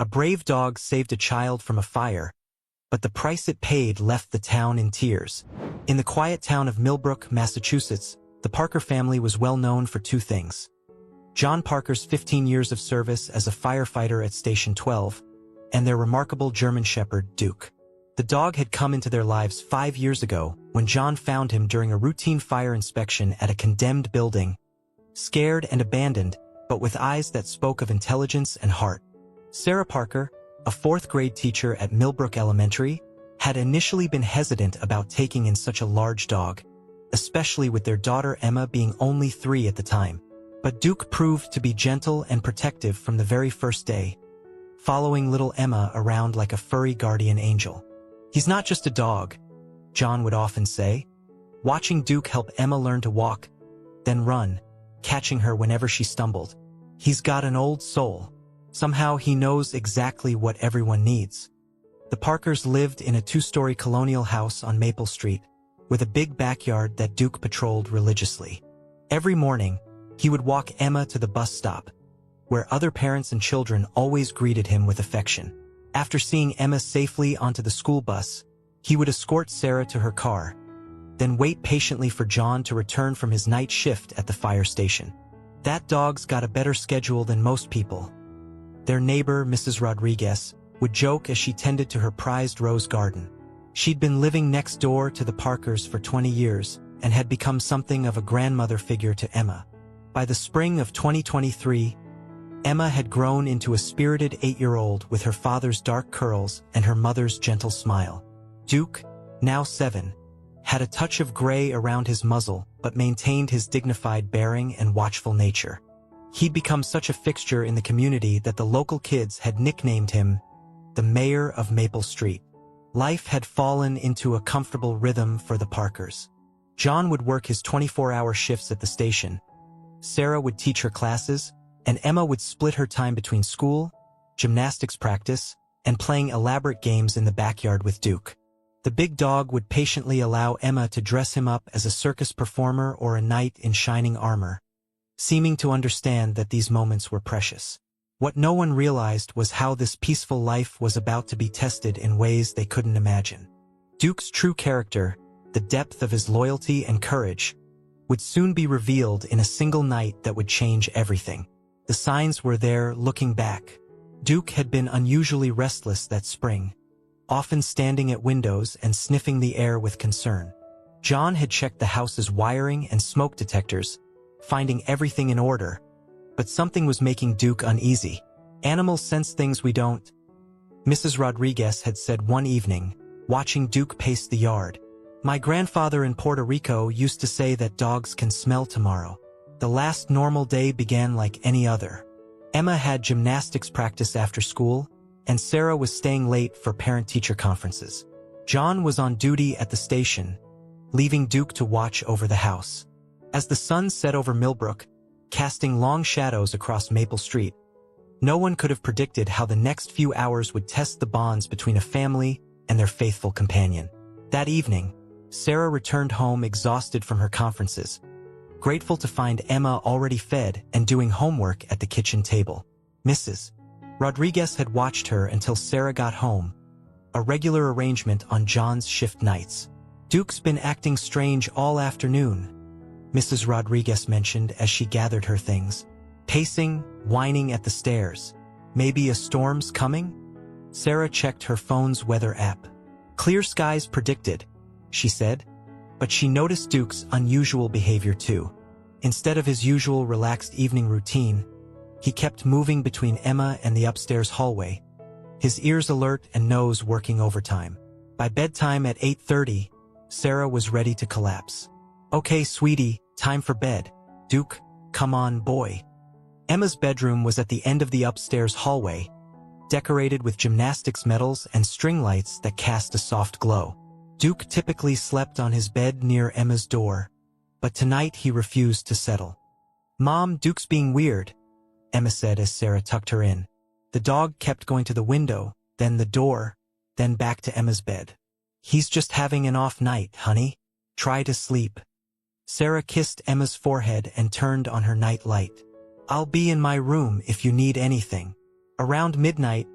A brave dog saved a child from a fire, but the price it paid left the town in tears. In the quiet town of Milbrook, Massachusetts, the Parker family was well known for two things: John Parker's 15 years of service as a firefighter at Station 12, and their remarkable German Shepherd, Duke. The dog had come into their lives 5 years ago when John found him during a routine fire inspection at a condemned building, scared and abandoned, but with eyes that spoke of intelligence and heart. Sarah Parker, a fourth-grade teacher at Milbrook Elementary, had initially been hesitant about taking in such a large dog, especially with their daughter Emma being only 3 at the time. But Duke proved to be gentle and protective from the very first day, following little Emma around like a furry guardian angel. "He's not just a dog," John would often say, watching Duke help Emma learn to walk, then run, catching her whenever she stumbled. "He's got an old soul. Somehow he knows exactly what everyone needs." The Parkers lived in a 2-story colonial house on Maple Street, with a big backyard that Duke patrolled religiously. Every morning, he would walk Emma to the bus stop, where other parents and children always greeted him with affection. After seeing Emma safely onto the school bus, he would escort Sarah to her car, then wait patiently for John to return from his night shift at the fire station. "That dog's got a better schedule than most people," their neighbor, Mrs. Rodriguez, would joke as she tended to her prized rose garden. She'd been living next door to the Parkers for 20 years and had become something of a grandmother figure to Emma. By the spring of 2023, Emma had grown into a spirited 8-year-old with her father's dark curls and her mother's gentle smile. Duke, now 7, had a touch of gray around his muzzle but maintained his dignified bearing and watchful nature. He'd become such a fixture in the community that the local kids had nicknamed him the Mayor of Maple Street. Life had fallen into a comfortable rhythm for the Parkers. John would work his 24-hour shifts at the station. Sarah would teach her classes, and Emma would split her time between school, gymnastics practice, and playing elaborate games in the backyard with Duke. The big dog would patiently allow Emma to dress him up as a circus performer or a knight in shining armor, seeming to understand that these moments were precious. What no one realized was how this peaceful life was about to be tested in ways they couldn't imagine. Duke's true character, the depth of his loyalty and courage, would soon be revealed in a single night that would change everything. The signs were there looking back. Duke had been unusually restless that spring, often standing at windows and sniffing the air with concern. John had checked the house's wiring and smoke detectors, finding everything in order, but something was making Duke uneasy. "Animals sense things we don't," Mrs. Rodriguez had said one evening, watching Duke pace the yard. "My grandfather in Puerto Rico used to say that dogs can smell tomorrow." The last normal day began like any other. Emma had gymnastics practice after school, and Sarah was staying late for parent-teacher conferences. John was on duty at the station, leaving Duke to watch over the house. As the sun set over Milbrook, casting long shadows across Maple Street, no one could have predicted how the next few hours would test the bonds between a family and their faithful companion. That evening, Sarah returned home exhausted from her conferences, grateful to find Emma already fed and doing homework at the kitchen table. Mrs. Rodriguez had watched her until Sarah got home, a regular arrangement on John's shift nights. "Duke's been acting strange all afternoon," Mrs. Rodriguez mentioned as she gathered her things. "Pacing, whining at the stairs. Maybe a storm's coming?" Sarah checked her phone's weather app. "Clear skies predicted," she said, but she noticed Duke's unusual behavior too. Instead of his usual relaxed evening routine, he kept moving between Emma and the upstairs hallway, his ears alert and nose working overtime. By bedtime at 8:30, Sarah was ready to collapse. "Okay, sweetie, time for bed. Duke, come on, boy." Emma's bedroom was at the end of the upstairs hallway, decorated with gymnastics medals and string lights that cast a soft glow. Duke typically slept on his bed near Emma's door, but tonight he refused to settle. "Mom, Duke's being weird," Emma said as Sarah tucked her in. The dog kept going to the window, then the door, then back to Emma's bed. "He's just having an off night, honey. Try to sleep." Sarah kissed Emma's forehead and turned on her night light. "I'll be in my room if you need anything." Around midnight,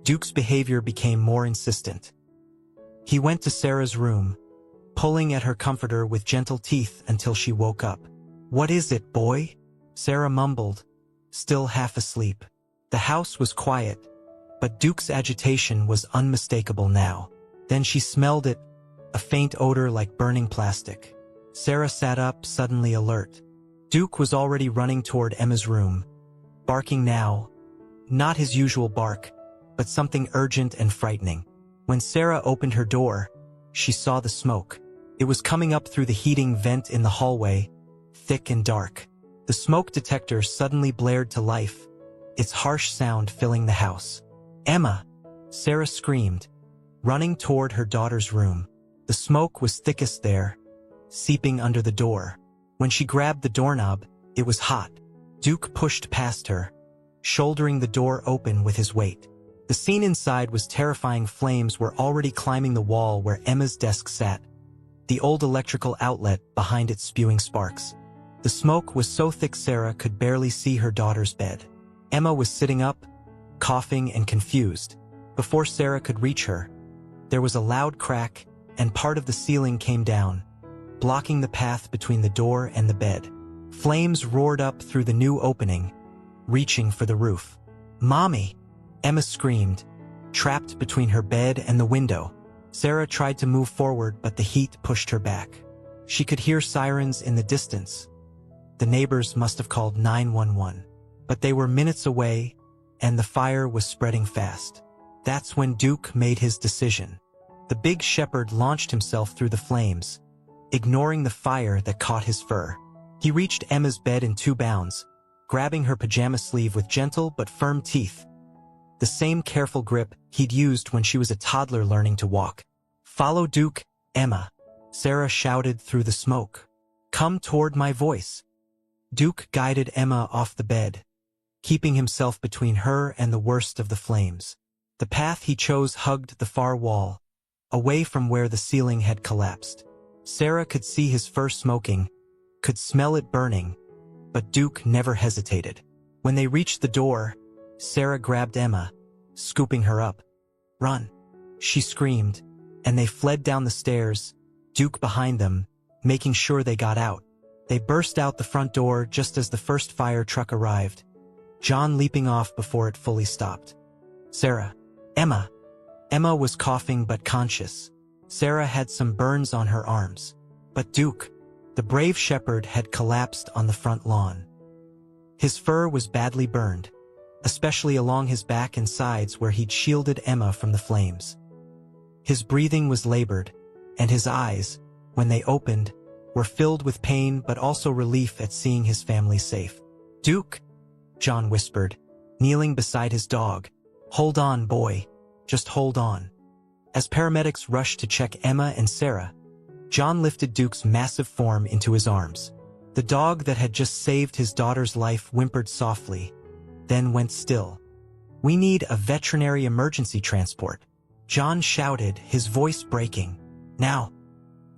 Duke's behavior became more insistent. He went to Sarah's room, pulling at her comforter with gentle teeth until she woke up. "What is it, boy?" Sarah mumbled, still half asleep. The house was quiet, but Duke's agitation was unmistakable now. Then she smelled it, a faint odor like burning plastic. Sarah sat up, suddenly alert. Duke was already running toward Emma's room, barking now, not his usual bark, but something urgent and frightening. When Sarah opened her door, she saw the smoke. It was coming up through the heating vent in the hallway, thick and dark. The smoke detector suddenly blared to life, its harsh sound filling the house. "Emma!" Sarah screamed, running toward her daughter's room. The smoke was thickest there, seeping under the door. When she grabbed the doorknob, it was hot. Duke pushed past her, shouldering the door open with his weight. The scene inside was terrifying. Flames were already climbing the wall where Emma's desk sat, the old electrical outlet behind it spewing sparks. The smoke was so thick Sarah could barely see her daughter's bed. Emma was sitting up, coughing and confused. Before Sarah could reach her, there was a loud crack, and part of the ceiling came down, blocking the path between the door and the bed. Flames roared up through the new opening, reaching for the roof. "Mommy!" Emma screamed, trapped between her bed and the window. Sarah tried to move forward, but the heat pushed her back. She could hear sirens in the distance. The neighbors must have called 911. But they were minutes away, and the fire was spreading fast. That's when Duke made his decision. The big shepherd launched himself through the flames, ignoring the fire that caught his fur. He reached Emma's bed in 2 bounds, grabbing her pajama sleeve with gentle but firm teeth, the same careful grip he'd used when she was a toddler learning to walk. "Follow Duke, Emma," Sarah shouted through the smoke. "Come toward my voice." Duke guided Emma off the bed, keeping himself between her and the worst of the flames. The path he chose hugged the far wall, away from where the ceiling had collapsed. Sarah could see his fur smoking, could smell it burning, but Duke never hesitated. When they reached the door, Sarah grabbed Emma, scooping her up. "Run!" she screamed, and they fled down the stairs, Duke behind them, making sure they got out. They burst out the front door just as the first fire truck arrived, John leaping off before it fully stopped. "Sarah!" "Emma!" Emma was coughing but conscious. Sarah had some burns on her arms. But Duke, the brave shepherd, had collapsed on the front lawn. His fur was badly burned, especially along his back and sides where he'd shielded Emma from the flames. His breathing was labored, and his eyes, when they opened, were filled with pain but also relief at seeing his family safe. "Duke," John whispered, kneeling beside his dog. "Hold on, boy. Just hold on." As paramedics rushed to check Emma and Sarah, John lifted Duke's massive form into his arms. The dog that had just saved his daughter's life whimpered softly, then went still. "We need a veterinary emergency transport," John shouted, his voice breaking. "Now!"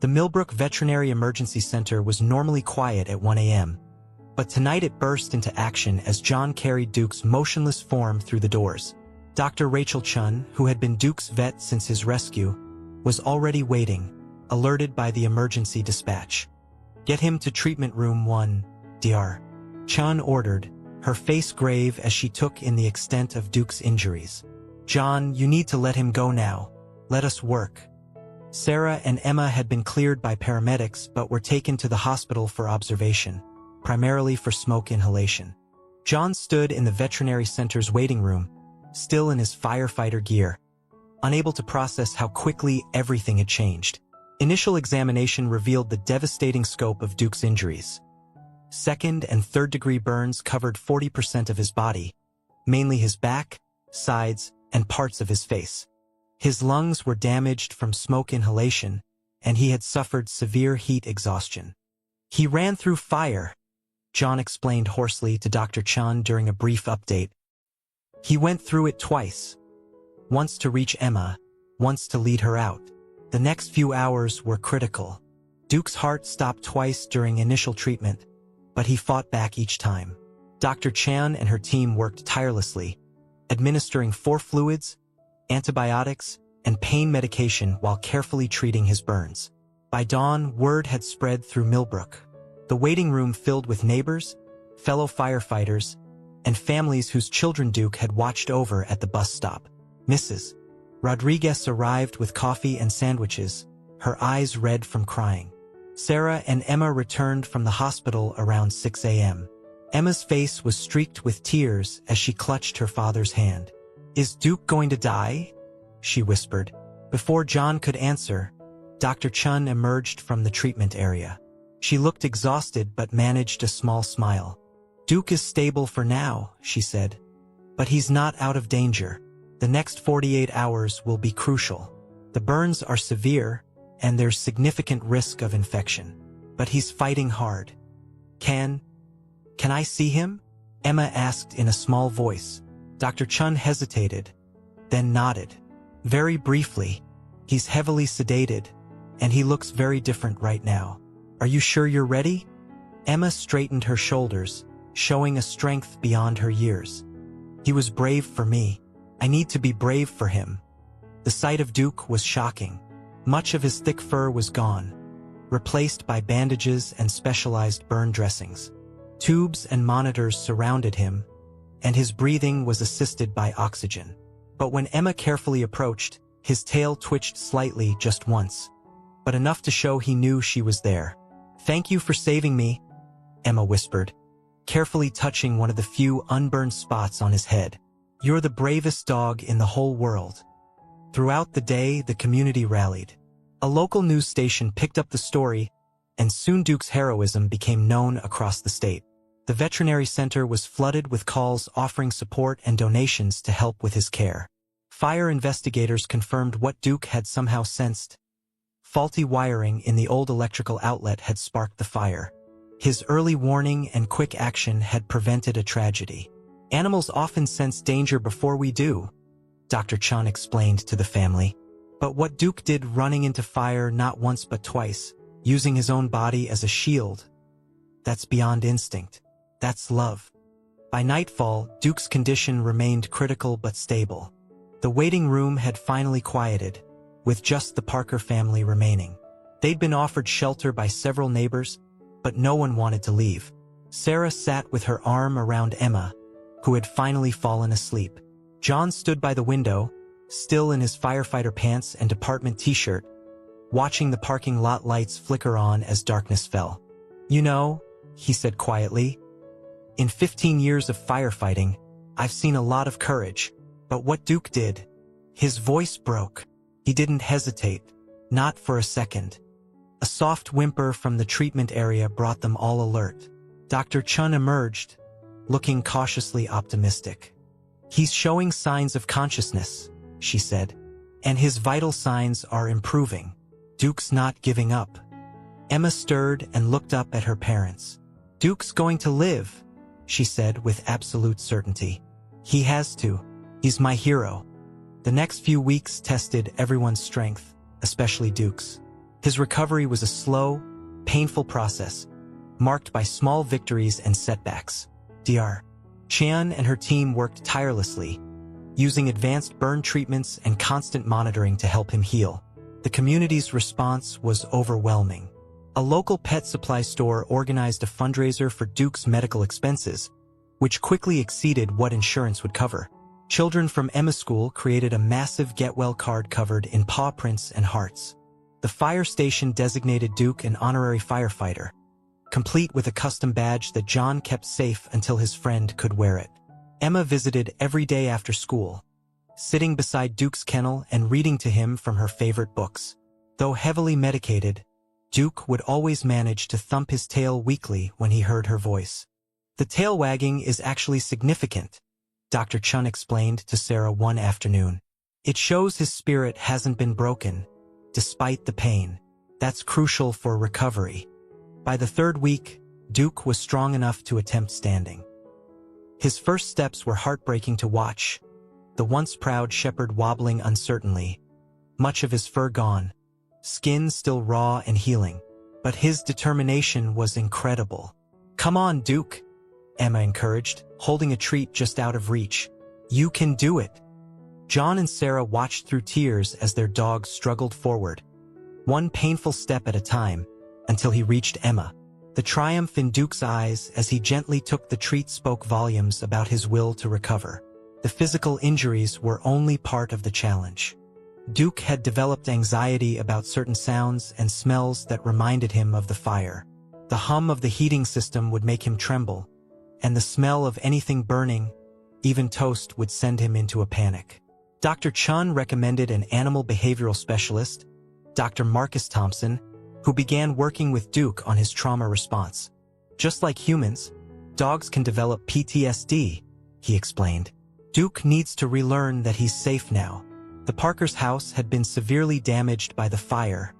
The Milbrook Veterinary Emergency Center was normally quiet at 1 a.m., but tonight it burst into action as John carried Duke's motionless form through the doors. Dr. Rachel Chun, who had been Duke's vet since his rescue, was already waiting, alerted by the emergency dispatch. "Get him to treatment room 1, Dr." Chun ordered, her face grave as she took in the extent of Duke's injuries. "John, you need to let him go now. Let us work." Sarah and Emma had been cleared by paramedics but were taken to the hospital for observation, primarily for smoke inhalation. John stood in the veterinary center's waiting room, still in his firefighter gear, unable to process how quickly everything had changed. Initial examination revealed the devastating scope of Duke's injuries. Second- and third-degree burns covered 40% of his body, mainly his back, sides, and parts of his face. His lungs were damaged from smoke inhalation, and he had suffered severe heat exhaustion. "He ran through fire," John explained hoarsely to Dr. Chun during a brief update. "He went through it twice, once to reach Emma, once to lead her out. The next few hours were critical. Duke's heart stopped twice during initial treatment, but he fought back each time. Dr. Chan and her team worked tirelessly, administering 4 fluids, antibiotics, and pain medication while carefully treating his burns. By dawn, word had spread through Milbrook. The waiting room filled with neighbors, fellow firefighters, and families whose children Duke had watched over at the bus stop. Mrs. Rodriguez arrived with coffee and sandwiches, her eyes red from crying. Sarah and Emma returned from the hospital around 6 a.m. Emma's face was streaked with tears as she clutched her father's hand. "Is Duke going to die?" she whispered. Before John could answer, Dr. Chun emerged from the treatment area. She looked exhausted but managed a small smile. "Duke is stable for now," she said. "But he's not out of danger. The next 48 hours will be crucial. The burns are severe, and there's significant risk of infection. But he's fighting hard. Can I see him?" Emma asked in a small voice. Dr. Chun hesitated, then nodded. "Very briefly. He's heavily sedated, and he looks very different right now. Are you sure you're ready?" Emma straightened her shoulders, showing a strength beyond her years. "He was brave for me. I need to be brave for him." The sight of Duke was shocking. Much of his thick fur was gone, replaced by bandages and specialized burn dressings. Tubes and monitors surrounded him, and his breathing was assisted by oxygen. But when Emma carefully approached, his tail twitched slightly just once, but enough to show he knew she was there. "Thank you for saving me," Emma whispered, carefully touching one of the few unburned spots on his head. "You're the bravest dog in the whole world." Throughout the day, the community rallied. A local news station picked up the story, and soon Duke's heroism became known across the state. The veterinary center was flooded with calls offering support and donations to help with his care. Fire investigators confirmed what Duke had somehow sensed. Faulty wiring in the old electrical outlet had sparked the fire. His early warning and quick action had prevented a tragedy. "Animals often sense danger before we do," Dr. Chun explained to the family. But what Duke did, running into fire not once but twice, using his own body as a shield, that's beyond instinct. That's love. By nightfall, Duke's condition remained critical but stable. The waiting room had finally quieted, with just the Parker family remaining. They'd been offered shelter by several neighbors, but no one wanted to leave. Sarah sat with her arm around Emma, who had finally fallen asleep. John stood by the window, still in his firefighter pants and department t-shirt, watching the parking lot lights flicker on as darkness fell. "You know," he said quietly, "in 15 years of firefighting, I've seen a lot of courage. But what Duke did..." His voice broke. He didn't hesitate, not for a second. A soft whimper from the treatment area brought them all alert. Dr. Chun emerged, looking cautiously optimistic. "He's showing signs of consciousness," she said, "and his vital signs are improving. Duke's not giving up." Emma stirred and looked up at her parents. "Duke's going to live," she said with absolute certainty. "He has to. He's my hero." The next few weeks tested everyone's strength, especially Duke's. His recovery was a slow, painful process, marked by small victories and setbacks. Dr. Chan and her team worked tirelessly, using advanced burn treatments and constant monitoring to help him heal. The community's response was overwhelming. A local pet supply store organized a fundraiser for Duke's medical expenses, which quickly exceeded what insurance would cover. Children from Emma's school created a massive get-well card covered in paw prints and hearts. The fire station designated Duke an honorary firefighter, complete with a custom badge that John kept safe until his friend could wear it. Emma visited every day after school, sitting beside Duke's kennel and reading to him from her favorite books. Though heavily medicated, Duke would always manage to thump his tail weakly when he heard her voice. "The tail wagging is actually significant," Dr. Chun explained to Sarah one afternoon. "It shows his spirit hasn't been broken, despite the pain. That's crucial for recovery." By the third week, Duke was strong enough to attempt standing. His first steps were heartbreaking to watch, the once proud shepherd wobbling uncertainly, much of his fur gone, skin still raw and healing. But his determination was incredible. "Come on, Duke," Emma encouraged, holding a treat just out of reach. "You can do it." John and Sarah watched through tears as their dog struggled forward, one painful step at a time, until he reached Emma. The triumph in Duke's eyes as he gently took the treat spoke volumes about his will to recover. The physical injuries were only part of the challenge. Duke had developed anxiety about certain sounds and smells that reminded him of the fire. The hum of the heating system would make him tremble, and the smell of anything burning, even toast, would send him into a panic. Dr. Chun recommended an animal behavioral specialist, Dr. Marcus Thompson, who began working with Duke on his trauma response. Just like humans, dogs can develop PTSD, he explained. Duke needs to relearn that he's safe now. The Parkers' house had been severely damaged by the fire,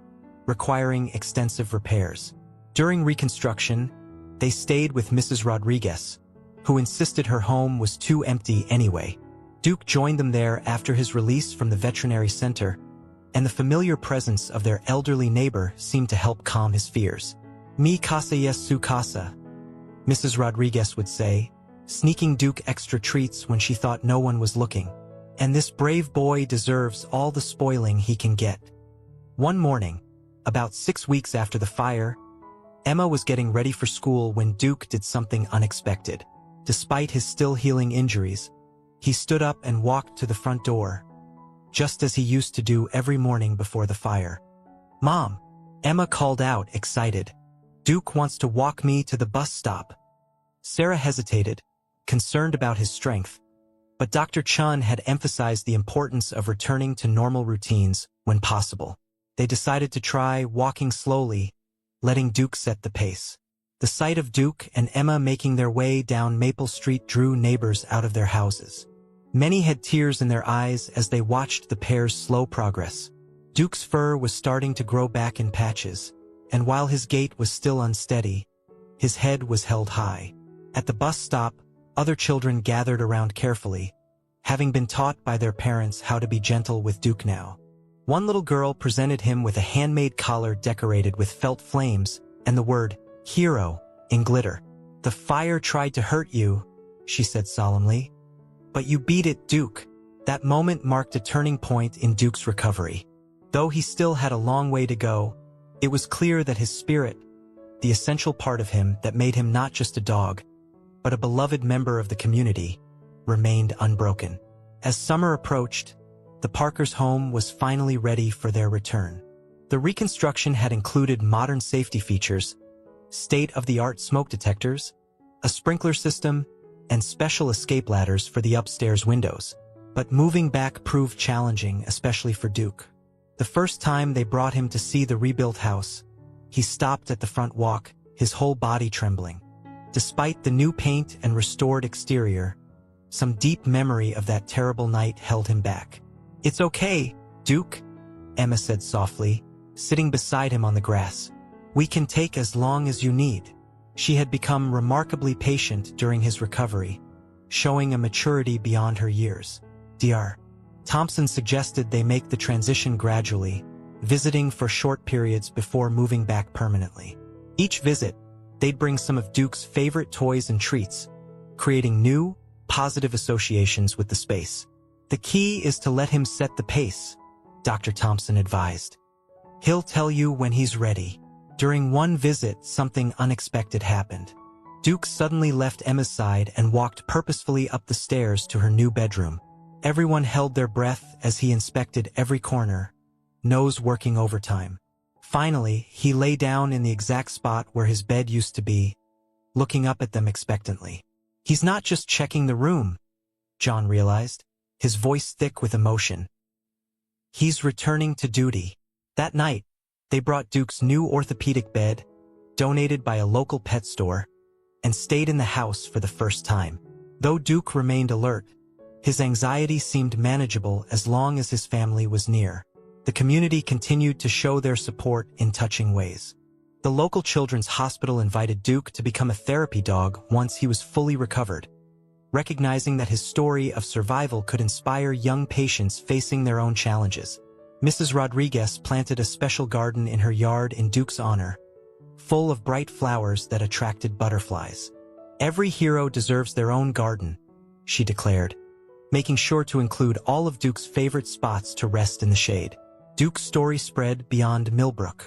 requiring extensive repairs. During reconstruction, they stayed with Mrs. Rodriguez, who insisted her home was too empty anyway. Duke joined them there after his release from the veterinary center, and the familiar presence of their elderly neighbor seemed to help calm his fears. "Mi casa yes su casa," Mrs. Rodriguez would say, sneaking Duke extra treats when she thought no one was looking. "And this brave boy deserves all the spoiling he can get." One morning, about 6 weeks after the fire, Emma was getting ready for school when Duke did something unexpected. Despite his still healing injuries, he stood up and walked to the front door, just as he used to do every morning before the fire. "Mom," Emma called out, excited. "Duke wants to walk me to the bus stop." Sarah hesitated, concerned about his strength, but Dr. Chun had emphasized the importance of returning to normal routines when possible. They decided to try walking slowly, letting Duke set the pace. The sight of Duke and Emma making their way down Maple Street drew neighbors out of their houses. Many had tears in their eyes as they watched the pair's slow progress. Duke's fur was starting to grow back in patches, and while his gait was still unsteady, his head was held high. At the bus stop, other children gathered around carefully, having been taught by their parents how to be gentle with Duke now. One little girl presented him with a handmade collar decorated with felt flames and the word "hero" in glitter. "The fire tried to hurt you," she said solemnly, "but you beat it, Duke." That moment marked a turning point in Duke's recovery. Though he still had a long way to go, it was clear that his spirit, the essential part of him that made him not just a dog, but a beloved member of the community, remained unbroken. As summer approached, the Parkers' home was finally ready for their return. The reconstruction had included modern safety features, state-of-the-art smoke detectors, a sprinkler system, and special escape ladders for the upstairs windows. But moving back proved challenging, especially for Duke. The first time they brought him to see the rebuilt house, he stopped at the front walk, his whole body trembling. Despite the new paint and restored exterior, some deep memory of that terrible night held him back. "It's okay, Duke," Emma said softly, sitting beside him on the grass. "We can take as long as you need." She had become remarkably patient during his recovery, showing a maturity beyond her years. Dr. Thompson suggested they make the transition gradually, visiting for short periods before moving back permanently. Each visit, they'd bring some of Duke's favorite toys and treats, creating new, positive associations with the space. "The key is to let him set the pace," Dr. Thompson advised. "He'll tell you when he's ready." During one visit, something unexpected happened. Duke suddenly left Emma's side and walked purposefully up the stairs to her new bedroom. Everyone held their breath as he inspected every corner, nose working overtime. Finally, he lay down in the exact spot where his bed used to be, looking up at them expectantly. "He's not just checking the room," John realized, his voice thick with emotion. "He's returning to duty." That night, they brought Duke's new orthopedic bed, donated by a local pet store, and stayed in the house for the first time. Though Duke remained alert, his anxiety seemed manageable as long as his family was near. The community continued to show their support in touching ways. The local children's hospital invited Duke to become a therapy dog once he was fully recovered, recognizing that his story of survival could inspire young patients facing their own challenges. Mrs. Rodriguez planted a special garden in her yard in Duke's honor, full of bright flowers that attracted butterflies. "Every hero deserves their own garden," she declared, making sure to include all of Duke's favorite spots to rest in the shade. Duke's story spread beyond Milbrook.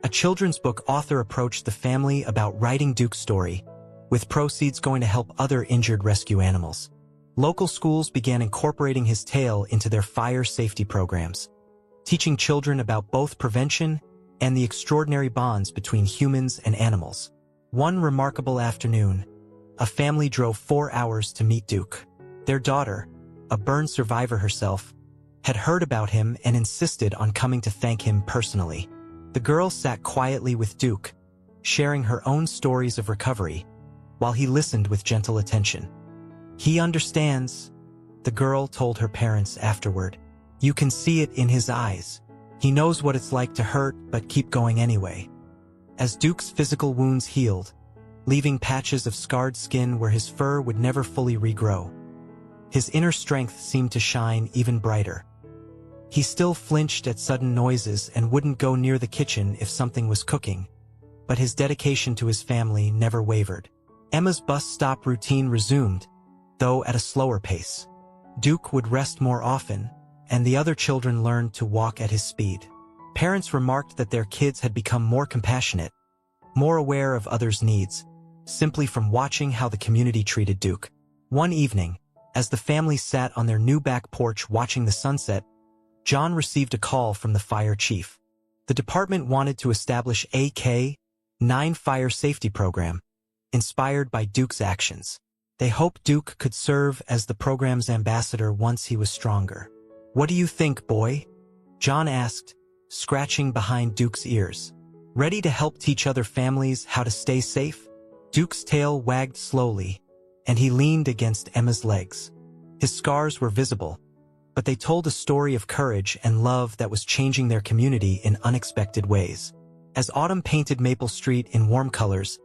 A children's book author approached the family about writing Duke's story, with proceeds going to help other injured rescue animals. Local schools began incorporating his tale into their fire safety programs, teaching children about both prevention and the extraordinary bonds between humans and animals. One remarkable afternoon, a family drove 4 hours to meet Duke. Their daughter, a burn survivor herself, had heard about him and insisted on coming to thank him personally. The girl sat quietly with Duke, sharing her own stories of recovery, while he listened with gentle attention. "He understands," the girl told her parents afterward. "You can see it in his eyes. He knows what it's like to hurt but keep going anyway." As Duke's physical wounds healed, leaving patches of scarred skin where his fur would never fully regrow, his inner strength seemed to shine even brighter. He still flinched at sudden noises and wouldn't go near the kitchen if something was cooking, but his dedication to his family never wavered. Emma's bus stop routine resumed, though at a slower pace. Duke would rest more often, and the other children learned to walk at his speed. Parents remarked that their kids had become more compassionate, more aware of others' needs, simply from watching how the community treated Duke. One evening, as the family sat on their new back porch watching the sunset, John received a call from the fire chief. The department wanted to establish a K-9 fire safety program, inspired by Duke's actions. They hoped Duke could serve as the program's ambassador once he was stronger. "What do you think, boy?" John asked, scratching behind Duke's ears. Ready to help teach other families how to stay safe? Duke's tail wagged slowly, and he leaned against Emma's legs. His scars were visible, but they told a story of courage and love that was changing their community in unexpected ways. As autumn painted Maple Street in warm colors,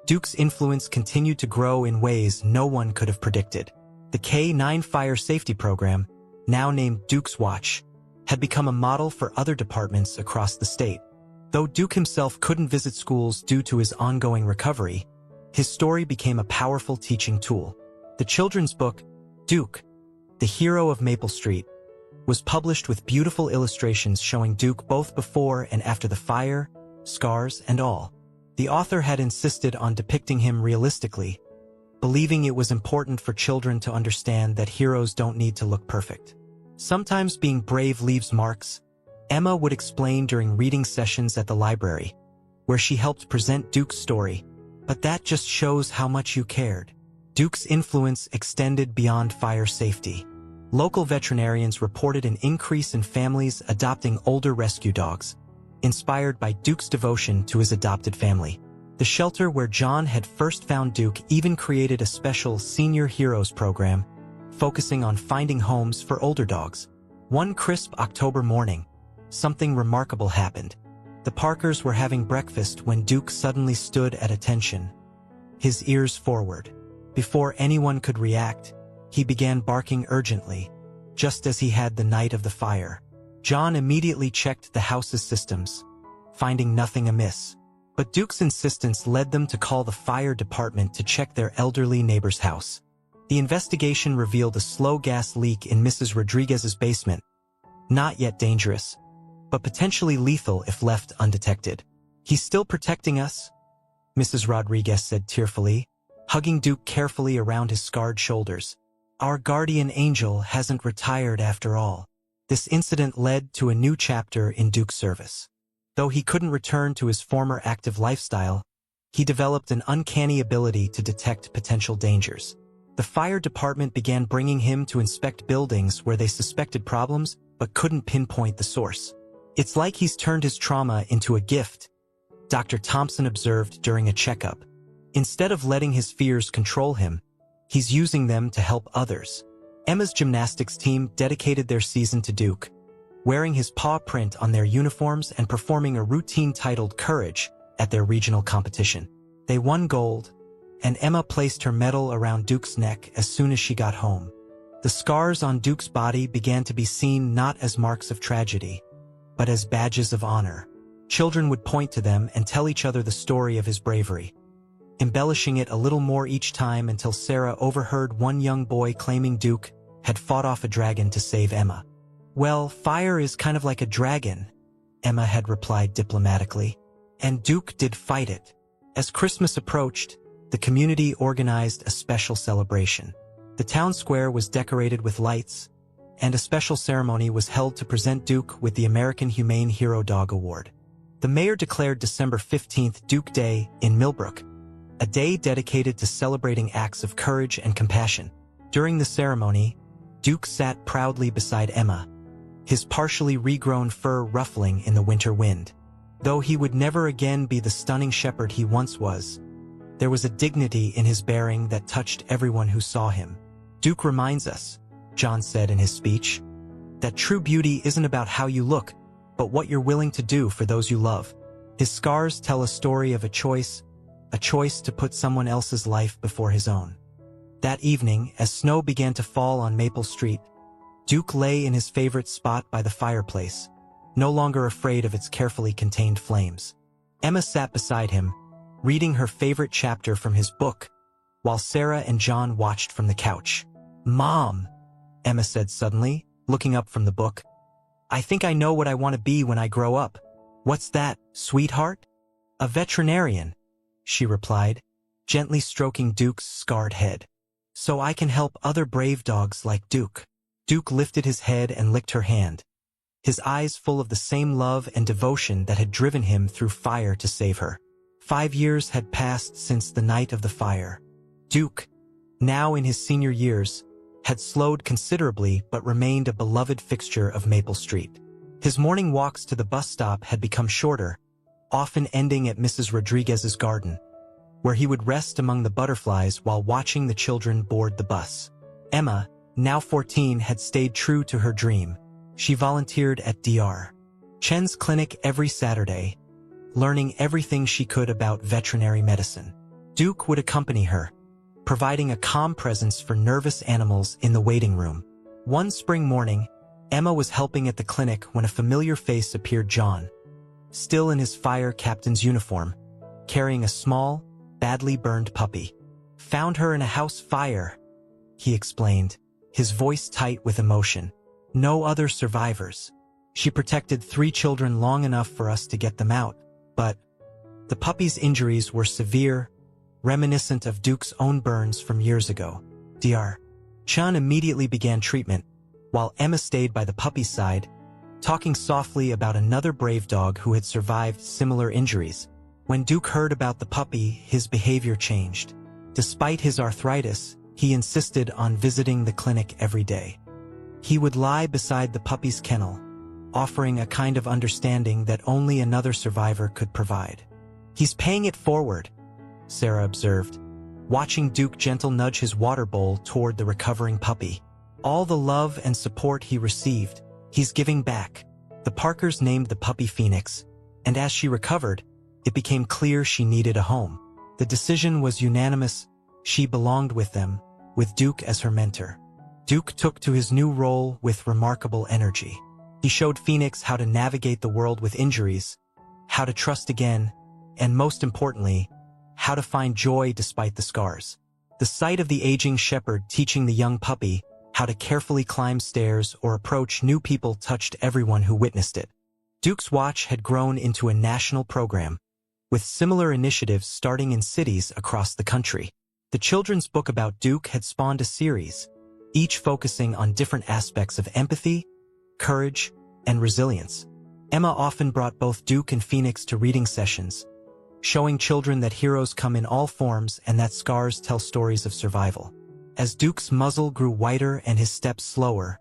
Duke's influence continued to grow in ways no one could have predicted. The K-9 fire safety program, now named Duke's Watch, had become a model for other departments across the state. Though Duke himself couldn't visit schools due to his ongoing recovery, his story became a powerful teaching tool. The children's book, Duke, the Hero of Maple Street, was published with beautiful illustrations showing Duke both before and after the fire, scars, and all. The author had insisted on depicting him realistically, believing it was important for children to understand that heroes don't need to look perfect. Sometimes being brave leaves marks, Emma would explain during reading sessions at the library, where she helped present Duke's story. "But that just shows how much you cared." Duke's influence extended beyond fire safety. Local veterinarians reported an increase in families adopting older rescue dogs, inspired by Duke's devotion to his adopted family. The shelter where John had first found Duke even created a special Senior Heroes program, focusing on finding homes for older dogs. One crisp October morning, something remarkable happened. The Parkers were having breakfast when Duke suddenly stood at attention, his ears forward. Before anyone could react, he began barking urgently, just as he had the night of the fire. John immediately checked the house's systems, finding nothing amiss. But Duke's insistence led them to call the fire department to check their elderly neighbor's house. The investigation revealed a slow gas leak in Mrs. Rodriguez's basement. Not yet dangerous, but potentially lethal if left undetected. "He's still protecting us," Mrs. Rodriguez said tearfully, hugging Duke carefully around his scarred shoulders. "Our guardian angel hasn't retired after all." This incident led to a new chapter in Duke's service. Though he couldn't return to his former active lifestyle, he developed an uncanny ability to detect potential dangers. The fire department began bringing him to inspect buildings where they suspected problems but couldn't pinpoint the source. "It's like he's turned his trauma into a gift," Dr. Thompson observed during a checkup. "Instead of letting his fears control him, he's using them to help others." Emma's gymnastics team dedicated their season to Duke, wearing his paw print on their uniforms and performing a routine titled Courage at their regional competition. They won gold, and Emma placed her medal around Duke's neck as soon as she got home. The scars on Duke's body began to be seen not as marks of tragedy, but as badges of honor. Children would point to them and tell each other the story of his bravery, embellishing it a little more each time until Sarah overheard one young boy claiming Duke had fought off a dragon to save Emma. "Well, fire is kind of like a dragon," Emma had replied diplomatically. "And Duke did fight it." As Christmas approached, the community organized a special celebration. The town square was decorated with lights, and a special ceremony was held to present Duke with the American Humane Hero Dog Award. The mayor declared December 15th Duke Day in Milbrook, a day dedicated to celebrating acts of courage and compassion. During the ceremony, Duke sat proudly beside Emma, his partially regrown fur ruffling in the winter wind. Though he would never again be the stunning shepherd he once was, there was a dignity in his bearing that touched everyone who saw him. "Duke reminds us," John said in his speech, "that true beauty isn't about how you look, but what you're willing to do for those you love." His scars tell a story of a choice to put someone else's life before his own. That evening, as snow began to fall on Maple Street, Duke lay in his favorite spot by the fireplace, no longer afraid of its carefully contained flames. Emma sat beside him, reading her favorite chapter from his book, while Sarah and John watched from the couch. "Mom," Emma said suddenly, looking up from the book, "I think I know what I want to be when I grow up." "What's that, sweetheart?" "A veterinarian," she replied, gently stroking Duke's scarred head. "So I can help other brave dogs like Duke." Duke lifted his head and licked her hand, his eyes full of the same love and devotion that had driven him through fire to save her. 5 years had passed since the night of the fire. Duke, now in his senior years, had slowed considerably but remained a beloved fixture of Maple Street. His morning walks to the bus stop had become shorter, often ending at Mrs. Rodriguez's garden, where he would rest among the butterflies while watching the children board the bus. Emma, now 14, had stayed true to her dream. She volunteered at Dr. Chen's clinic every Saturday, learning everything she could about veterinary medicine. Duke would accompany her, providing a calm presence for nervous animals in the waiting room. One spring morning, Emma was helping at the clinic when a familiar face appeared. John, still in his fire captain's uniform, carrying a small, badly burned puppy. "Found her in a house fire," he explained, his voice tight with emotion. "No other survivors. She protected 3 children long enough for us to get them out, but the puppy's injuries were severe, reminiscent of Duke's own burns from years ago." Dr. Chen immediately began treatment, while Emma stayed by the puppy's side, talking softly about another brave dog who had survived similar injuries. When Duke heard about the puppy, his behavior changed. Despite his arthritis, he insisted on visiting the clinic every day. He would lie beside the puppy's kennel, offering a kind of understanding that only another survivor could provide. "He's paying it forward," Sarah observed, watching Duke gentle nudge his water bowl toward the recovering puppy. "All the love and support he received, he's giving back." The Parkers named the puppy Phoenix, and as she recovered, it became clear she needed a home. The decision was unanimous. She belonged with them, with Duke as her mentor. Duke took to his new role with remarkable energy. He showed Phoenix how to navigate the world with injuries, how to trust again, and most importantly, how to find joy despite the scars. The sight of the aging shepherd teaching the young puppy how to carefully climb stairs or approach new people touched everyone who witnessed it. Duke's Watch had grown into a national program, with similar initiatives starting in cities across the country. The children's book about Duke had spawned a series, each focusing on different aspects of empathy, courage, and resilience. Emma often brought both Duke and Phoenix to reading sessions, showing children that heroes come in all forms and that scars tell stories of survival. As Duke's muzzle grew whiter and his steps slower,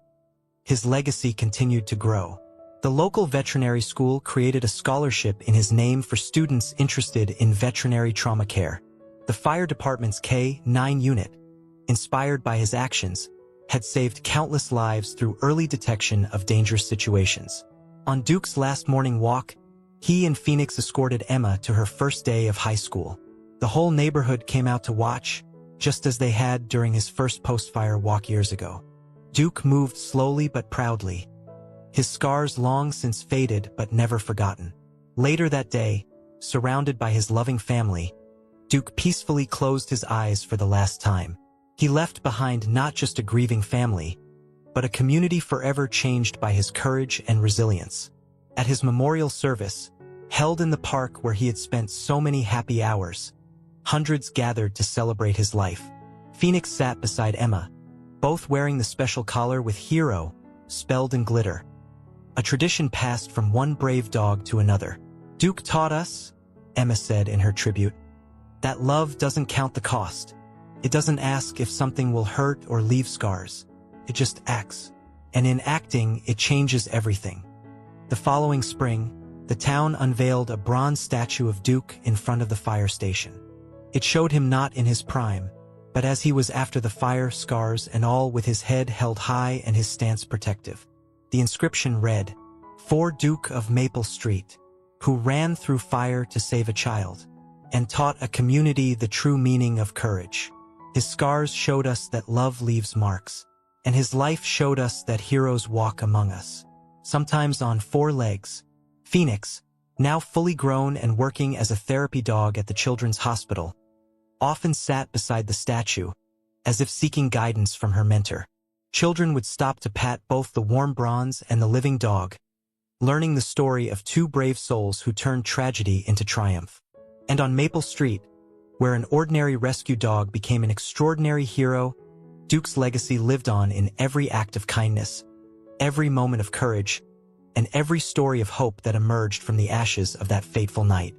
his legacy continued to grow. The local veterinary school created a scholarship in his name for students interested in veterinary trauma care. The fire department's K-9 unit, inspired by his actions, had saved countless lives through early detection of dangerous situations. On Duke's last morning walk, he and Phoenix escorted Emma to her first day of high school. The whole neighborhood came out to watch, just as they had during his first post-fire walk years ago. Duke moved slowly but proudly, his scars long since faded but never forgotten. Later that day, surrounded by his loving family, Duke peacefully closed his eyes for the last time. He left behind not just a grieving family, but a community forever changed by his courage and resilience. At his memorial service, held in the park where he had spent so many happy hours, hundreds gathered to celebrate his life. Phoenix sat beside Emma, both wearing the special collar with hero spelled in glitter. A tradition passed from one brave dog to another. Duke taught us, Emma said in her tribute, that love doesn't count the cost. It doesn't ask if something will hurt or leave scars. It just acts. And in acting, it changes everything. The following spring, the town unveiled a bronze statue of Duke in front of the fire station. It showed him not in his prime, but as he was after the fire, scars and all, with his head held high and his stance protective. The inscription read, "For Duke of Maple Street, who ran through fire to save a child, and taught a community the true meaning of courage. His scars showed us that love leaves marks, and his life showed us that heroes walk among us, sometimes on 4 legs." Phoenix, now fully grown and working as a therapy dog at the children's hospital, often sat beside the statue, as if seeking guidance from her mentor. Children would stop to pat both the warm bronze and the living dog, learning the story of 2 brave souls who turned tragedy into triumph. And on Maple Street, where an ordinary rescue dog became an extraordinary hero, Duke's legacy lived on in every act of kindness, every moment of courage, and every story of hope that emerged from the ashes of that fateful night.